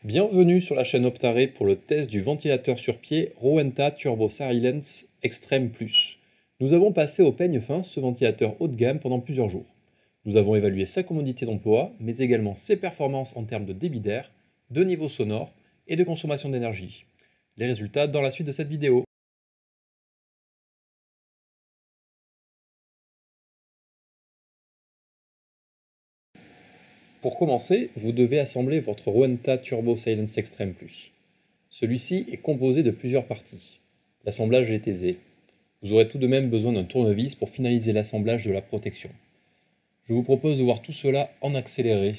Bienvenue sur la chaîne Optare pour le test du ventilateur sur pied Rowenta Turbo Silence Extreme Plus. Nous avons passé au peigne fin ce ventilateur haut de gamme pendant plusieurs jours. Nous avons évalué sa commodité d'emploi, mais également ses performances en termes de débit d'air, de niveau sonore et de consommation d'énergie. Les résultats dans la suite de cette vidéo. Pour commencer, vous devez assembler votre Rowenta Turbo Silence Extreme Plus. Celui-ci est composé de plusieurs parties. L'assemblage est aisé. Vous aurez tout de même besoin d'un tournevis pour finaliser l'assemblage de la protection. Je vous propose de voir tout cela en accéléré.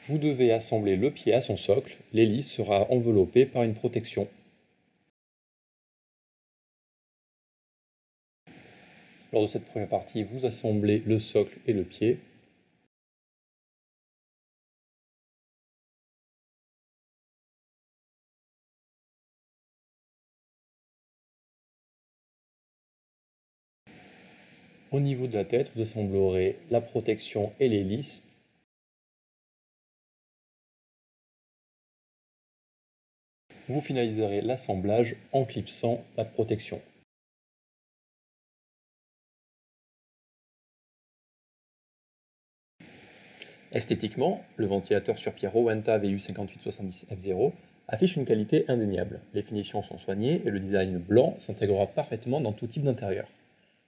Vous devez assembler le pied à son socle, l'hélice sera enveloppée par une protection. Lors de cette première partie, vous assemblez le socle et le pied. Au niveau de la tête, vous assemblerez la protection et l'hélice. Vous finaliserez l'assemblage en clipsant la protection. Esthétiquement, le ventilateur sur pied Rowenta VU5870F0 affiche une qualité indéniable. Les finitions sont soignées et le design blanc s'intégrera parfaitement dans tout type d'intérieur.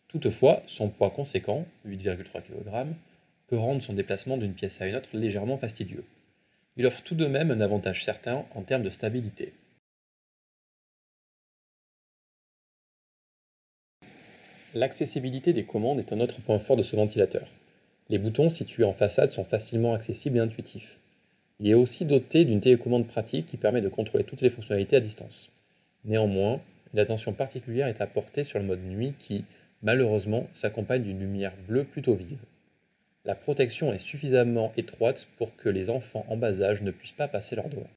Toutefois, son poids conséquent, 8,3 kg, peut rendre son déplacement d'une pièce à une autre légèrement fastidieux. Il offre tout de même un avantage certain en termes de stabilité. L'accessibilité des commandes est un autre point fort de ce ventilateur. Les boutons situés en façade sont facilement accessibles et intuitifs. Il est aussi doté d'une télécommande pratique qui permet de contrôler toutes les fonctionnalités à distance. Néanmoins, une attention particulière est apportée sur le mode nuit qui, malheureusement, s'accompagne d'une lumière bleue plutôt vive. La protection est suffisamment étroite pour que les enfants en bas âge ne puissent pas passer leurs doigts.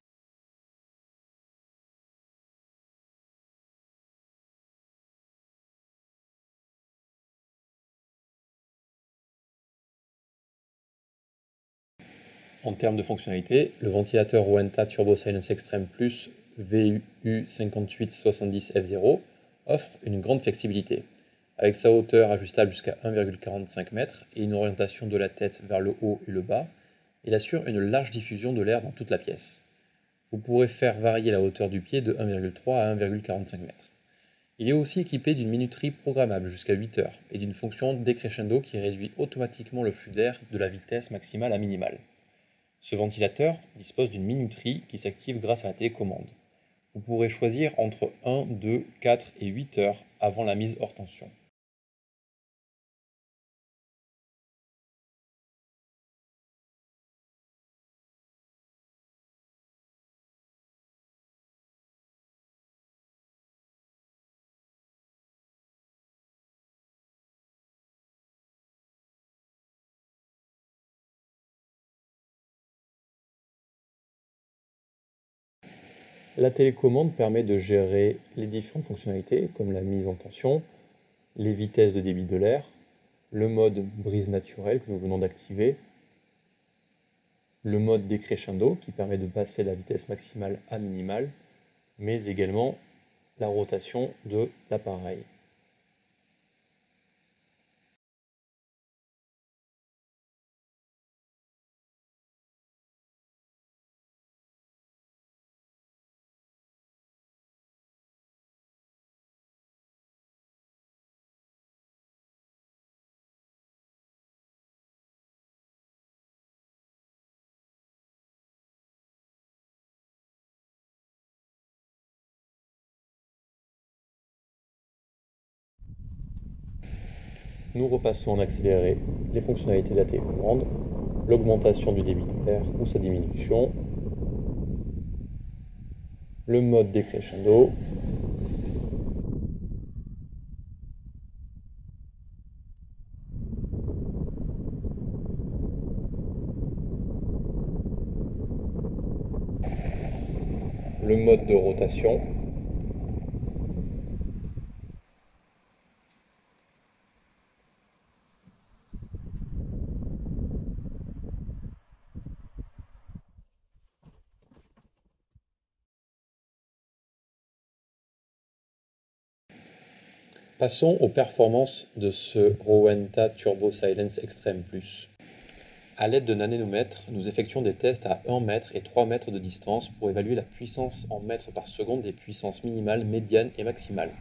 En termes de fonctionnalité, le ventilateur Rowenta Turbo Silence Extreme Plus VU5870F0 offre une grande flexibilité. Avec sa hauteur ajustable jusqu'à 1,45 m et une orientation de la tête vers le haut et le bas, il assure une large diffusion de l'air dans toute la pièce. Vous pourrez faire varier la hauteur du pied de 1,3 à 1,45 m. Il est aussi équipé d'une minuterie programmable jusqu'à 8 heures et d'une fonction décrescendo qui réduit automatiquement le flux d'air de la vitesse maximale à minimale. Ce ventilateur dispose d'une minuterie qui s'active grâce à la télécommande. Vous pourrez choisir entre 1, 2, 4 et 8 heures avant la mise hors tension. La télécommande permet de gérer les différentes fonctionnalités comme la mise en tension, les vitesses de débit de l'air, le mode brise naturelle que nous venons d'activer, le mode décrescendo qui permet de passer la vitesse maximale à minimale, mais également la rotation de l'appareil. Nous repassons en accéléré les fonctionnalités de la télécommande, l'augmentation du débit de l'air ou sa diminution, le mode décrescendo, le mode de rotation, Passons aux performances de ce Rowenta Turbo Silence Extreme Plus. À l'aide de nanomètres, nous effectuons des tests à 1 mètre et 3 mètres de distance pour évaluer la puissance en mètres par seconde des puissances minimales, médianes et maximales.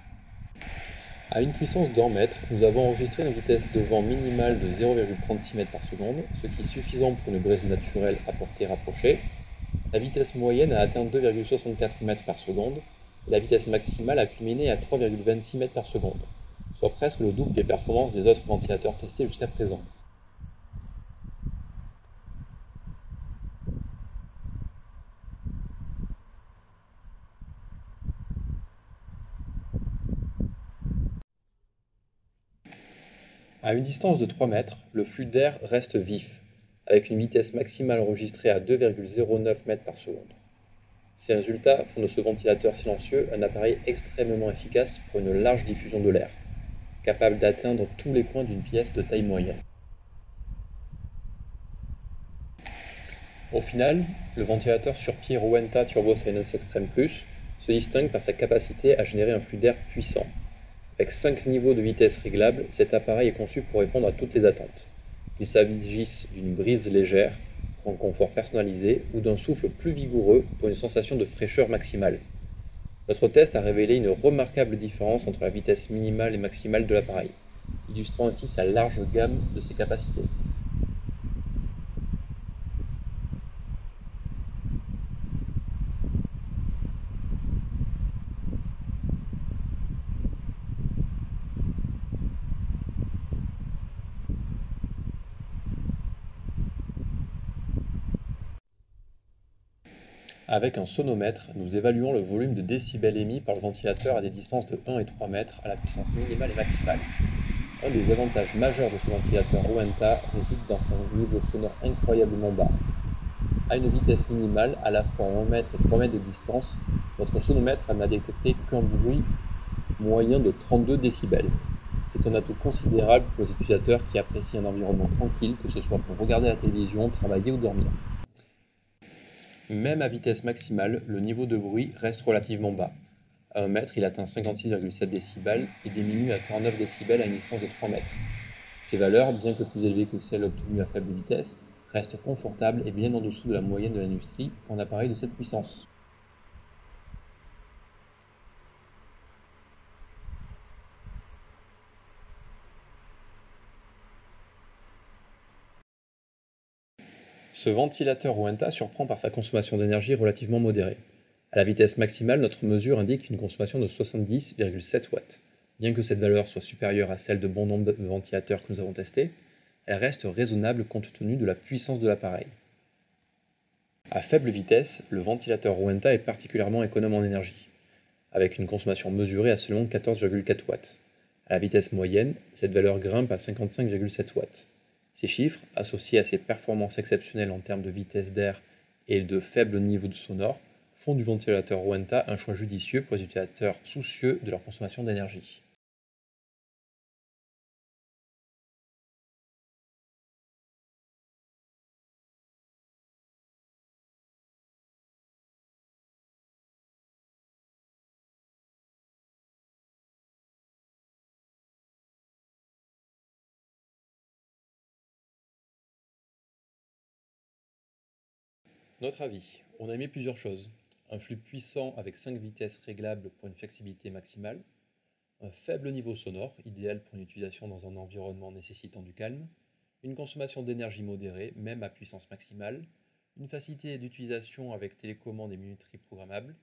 À une puissance d'1 mètre, nous avons enregistré une vitesse de vent minimale de 0,36 m par seconde, ce qui est suffisant pour une brise naturelle à portée rapprochée. La vitesse moyenne a atteint 2,64 m par seconde et la vitesse maximale a culminé à 3,26 m par seconde, soit presque le double des performances des autres ventilateurs testés jusqu'à présent. À une distance de 3 mètres, le flux d'air reste vif, avec une vitesse maximale enregistrée à 2,09 m par seconde. Ces résultats font de ce ventilateur silencieux un appareil extrêmement efficace pour une large diffusion de l'air, capable d'atteindre tous les coins d'une pièce de taille moyenne. Au final, le ventilateur sur pied Rowenta Turbo Silence Extreme Plus se distingue par sa capacité à générer un flux d'air puissant. Avec 5 niveaux de vitesse réglables, cet appareil est conçu pour répondre à toutes les attentes. Qu'il s'agisse d'une brise légère, pour un confort personnalisé, ou d'un souffle plus vigoureux pour une sensation de fraîcheur maximale. Notre test a révélé une remarquable différence entre la vitesse minimale et maximale de l'appareil, illustrant ainsi sa large gamme de ses capacités. Avec un sonomètre, nous évaluons le volume de décibels émis par le ventilateur à des distances de 1 et 3 mètres à la puissance minimale et maximale. Un des avantages majeurs de ce ventilateur Rowenta réside dans son niveau sonore incroyablement bas. À une vitesse minimale, à la fois en 1 mètre et 3 mètres de distance, notre sonomètre n'a détecté qu'un bruit moyen de 32 décibels. C'est un atout considérable pour les utilisateurs qui apprécient un environnement tranquille, que ce soit pour regarder la télévision, travailler ou dormir. Même à vitesse maximale, le niveau de bruit reste relativement bas. À 1 mètre, il atteint 56,7 décibels et diminue à 49 décibels à une distance de 3 mètres. Ces valeurs, bien que plus élevées que celles obtenues à faible vitesse, restent confortables et bien en dessous de la moyenne de l'industrie pour un appareil de cette puissance. Ce ventilateur Rowenta surprend par sa consommation d'énergie relativement modérée. À la vitesse maximale, notre mesure indique une consommation de 70,7 watts. Bien que cette valeur soit supérieure à celle de bon nombre de ventilateurs que nous avons testés, elle reste raisonnable compte tenu de la puissance de l'appareil. À faible vitesse, le ventilateur Rowenta est particulièrement économe en énergie, avec une consommation mesurée à seulement 14,4 watts. À la vitesse moyenne, cette valeur grimpe à 55,7 watts. Ces chiffres, associés à ses performances exceptionnelles en termes de vitesse d'air et de faible niveau de sonore, font du ventilateur Rowenta un choix judicieux pour les utilisateurs soucieux de leur consommation d'énergie. Notre avis, on a aimé plusieurs choses. Un flux puissant avec 5 vitesses réglables pour une flexibilité maximale, un faible niveau sonore, idéal pour une utilisation dans un environnement nécessitant du calme, une consommation d'énergie modérée, même à puissance maximale, une facilité d'utilisation avec télécommande et minuterie programmable,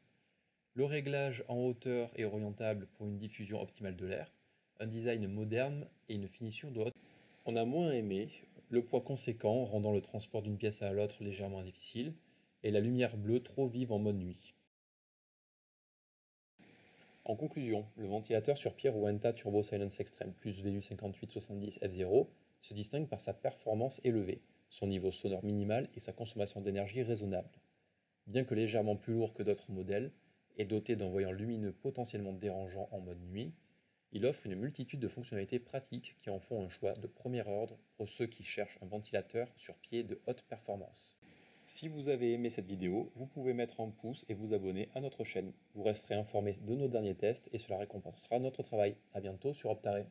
le réglage en hauteur et orientable pour une diffusion optimale de l'air, un design moderne et une finition de haute. On a moins aimé le poids conséquent rendant le transport d'une pièce à l'autre légèrement difficile, et la lumière bleue trop vive en mode nuit. En conclusion, le ventilateur sur pied Rowenta Turbo Silence Extreme plus VU5870 F0 se distingue par sa performance élevée, son niveau sonore minimal et sa consommation d'énergie raisonnable. Bien que légèrement plus lourd que d'autres modèles et doté d'un voyant lumineux potentiellement dérangeant en mode nuit, il offre une multitude de fonctionnalités pratiques qui en font un choix de premier ordre pour ceux qui cherchent un ventilateur sur pied de haute performance. Si vous avez aimé cette vidéo, vous pouvez mettre un pouce et vous abonner à notre chaîne. Vous resterez informé de nos derniers tests et cela récompensera notre travail. À bientôt sur Optare.